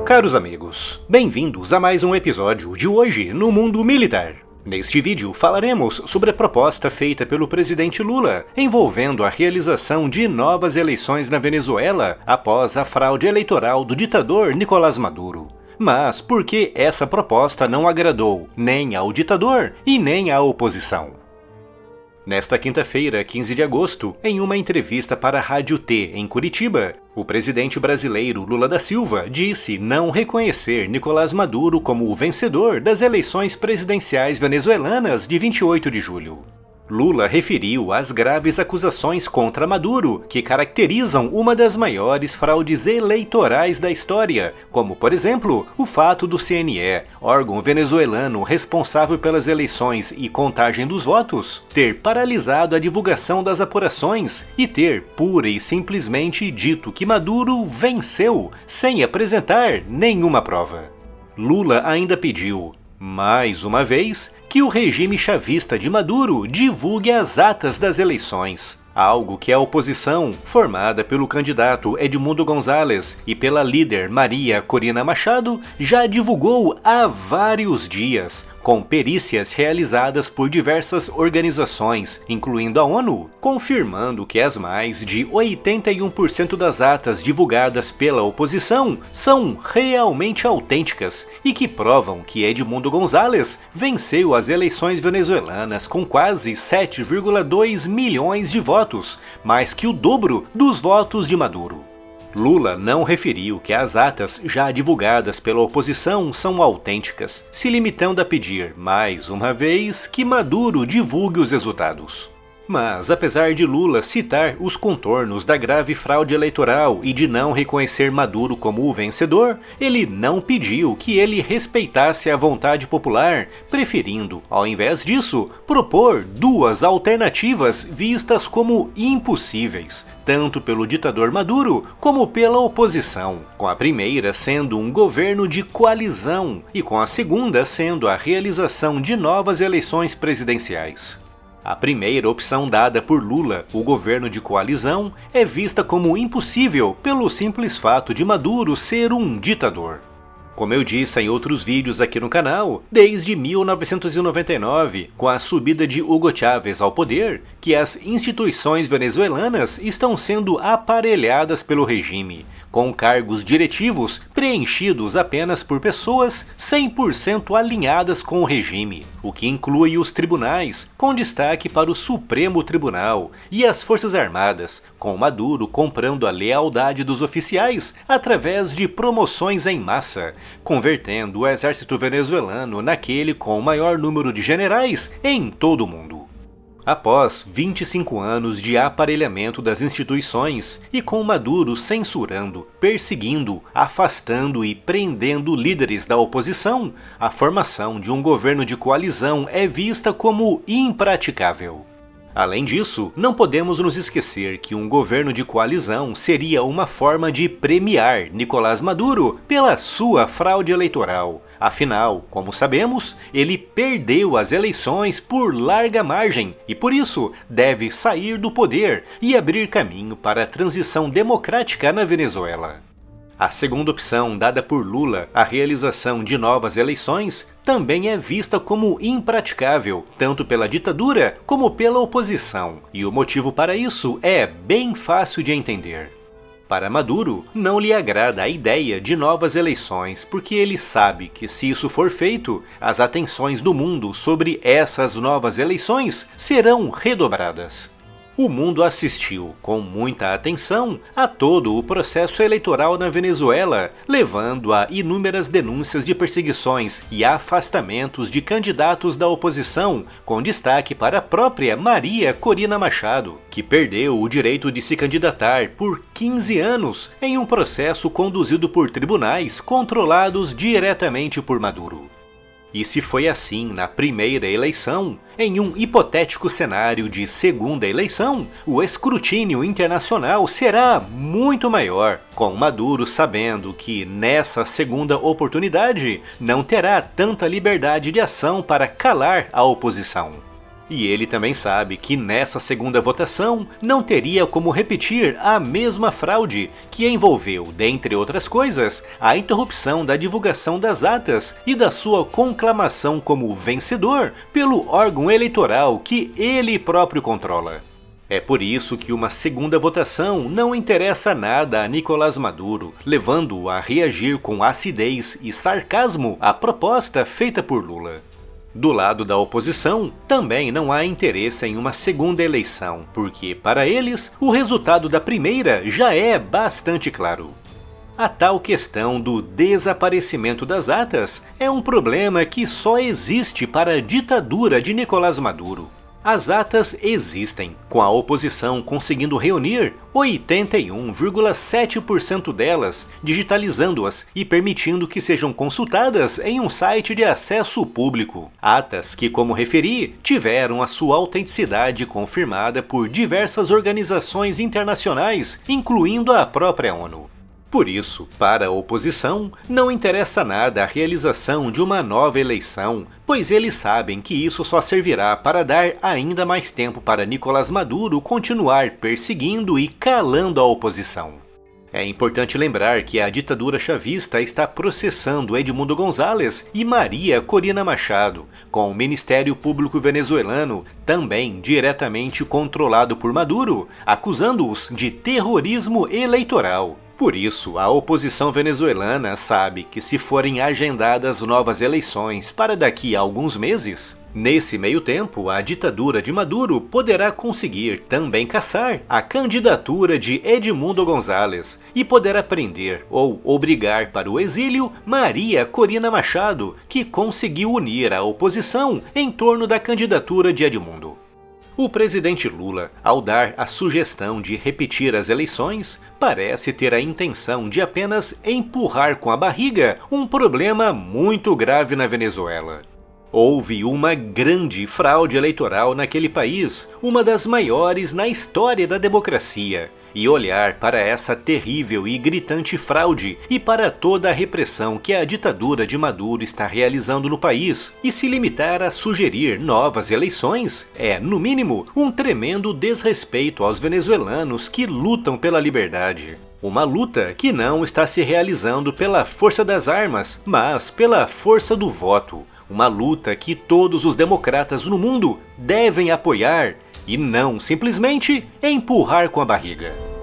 Caros amigos, bem-vindos a mais um episódio de Hoje no Mundo Militar. Neste vídeo falaremos sobre a proposta feita pelo presidente Lula envolvendo a realização de novas eleições na Venezuela após a fraude eleitoral do ditador Nicolás Maduro. Mas por que essa proposta não agradou nem ao ditador e nem à oposição? Nesta quinta-feira, 15 de agosto, em uma entrevista para a Rádio T, em Curitiba, o presidente brasileiro Lula da Silva disse não reconhecer Nicolás Maduro como o vencedor das eleições presidenciais venezuelanas de 28 de julho. Lula referiu às graves acusações contra Maduro, que caracterizam uma das maiores fraudes eleitorais da história, como, por exemplo, o fato do CNE, órgão venezuelano responsável pelas eleições e contagem dos votos, ter paralisado a divulgação das apurações e ter pura e simplesmente dito que Maduro venceu, sem apresentar nenhuma prova. Lula ainda pediu, mais uma vez, que o regime chavista de Maduro divulgue as atas das eleições, algo que a oposição, formada pelo candidato Edmundo Gonzalez e pela líder Maria Corina Machado, já divulgou há vários dias, com perícias realizadas por diversas organizações, incluindo a ONU, confirmando que as mais de 81% das atas divulgadas pela oposição são realmente autênticas e que provam que Edmundo Gonzalez venceu as eleições venezuelanas com quase 7,2 milhões de votos, mais que o dobro dos votos de Maduro. Lula não referiu que as atas já divulgadas pela oposição são autênticas, se limitando a pedir, mais uma vez, que Maduro divulgue os resultados. Mas, apesar de Lula citar os contornos da grave fraude eleitoral e de não reconhecer Maduro como o vencedor, ele não pediu que ele respeitasse a vontade popular, preferindo, ao invés disso, propor duas alternativas vistas como impossíveis, tanto pelo ditador Maduro como pela oposição, com a primeira sendo um governo de coalizão e com a segunda sendo a realização de novas eleições presidenciais. A primeira opção dada por Lula, o governo de coalizão, é vista como impossível pelo simples fato de Maduro ser um ditador. Como eu disse em outros vídeos aqui no canal, desde 1999, com a subida de Hugo Chávez ao poder, que as instituições venezuelanas estão sendo aparelhadas pelo regime, com cargos diretivos preenchidos apenas por pessoas 100% alinhadas com o regime, o que inclui os tribunais, com destaque para o Supremo Tribunal, e as Forças Armadas, com Maduro comprando a lealdade dos oficiais através de promoções em massa, convertendo o exército venezuelano naquele com o maior número de generais em todo o mundo. Após 25 anos de aparelhamento das instituições e com Maduro censurando, perseguindo, afastando e prendendo líderes da oposição, a formação de um governo de coalizão é vista como impraticável. Além disso, não podemos nos esquecer que um governo de coalizão seria uma forma de premiar Nicolás Maduro pela sua fraude eleitoral. Afinal, como sabemos, ele perdeu as eleições por larga margem e por isso deve sair do poder e abrir caminho para a transição democrática na Venezuela. A segunda opção dada por Lula, a realização de novas eleições, também é vista como impraticável, tanto pela ditadura como pela oposição, e o motivo para isso é bem fácil de entender. Para Maduro, não lhe agrada a ideia de novas eleições, porque ele sabe que se isso for feito, as atenções do mundo sobre essas novas eleições serão redobradas. O mundo assistiu com muita atenção a todo o processo eleitoral na Venezuela, levando a inúmeras denúncias de perseguições e afastamentos de candidatos da oposição, com destaque para a própria Maria Corina Machado, que perdeu o direito de se candidatar por 15 anos em um processo conduzido por tribunais controlados diretamente por Maduro. E se foi assim na primeira eleição, em um hipotético cenário de segunda eleição, o escrutínio internacional será muito maior, com Maduro sabendo que nessa segunda oportunidade não terá tanta liberdade de ação para calar a oposição. E ele também sabe que nessa segunda votação não teria como repetir a mesma fraude que envolveu, dentre outras coisas, a interrupção da divulgação das atas e da sua conclamação como vencedor pelo órgão eleitoral que ele próprio controla. É por isso que uma segunda votação não interessa nada a Nicolás Maduro, levando-o a reagir com acidez e sarcasmo à proposta feita por Lula. Do lado da oposição, também não há interesse em uma segunda eleição, porque, para eles, o resultado da primeira já é bastante claro. A tal questão do desaparecimento das atas é um problema que só existe para a ditadura de Nicolás Maduro. As atas existem, com a oposição conseguindo reunir 81,7% delas, digitalizando-as e permitindo que sejam consultadas em um site de acesso público. Atas que, como referi, tiveram a sua autenticidade confirmada por diversas organizações internacionais, incluindo a própria ONU. Por isso, para a oposição, não interessa nada a realização de uma nova eleição, pois eles sabem que isso só servirá para dar ainda mais tempo para Nicolás Maduro continuar perseguindo e calando a oposição. É importante lembrar que a ditadura chavista está processando Edmundo González e Maria Corina Machado, com o Ministério Público venezuelano também diretamente controlado por Maduro, acusando-os de terrorismo eleitoral. Por isso, a oposição venezuelana sabe que se forem agendadas novas eleições para daqui a alguns meses, nesse meio tempo a ditadura de Maduro poderá conseguir também caçar a candidatura de Edmundo González e poderá prender ou obrigar para o exílio Maria Corina Machado, que conseguiu unir a oposição em torno da candidatura de Edmundo. O presidente Lula, ao dar a sugestão de repetir as eleições, parece ter a intenção de apenas empurrar com a barriga um problema muito grave na Venezuela. Houve uma grande fraude eleitoral naquele país, uma das maiores na história da democracia, e olhar para essa terrível e gritante fraude e para toda a repressão que a ditadura de Maduro está realizando no país e se limitar a sugerir novas eleições é, no mínimo, um tremendo desrespeito aos venezuelanos que lutam pela liberdade. Uma luta que não está se realizando pela força das armas, mas pela força do voto. Uma luta que todos os democratas no mundo devem apoiar e não simplesmente empurrar com a barriga.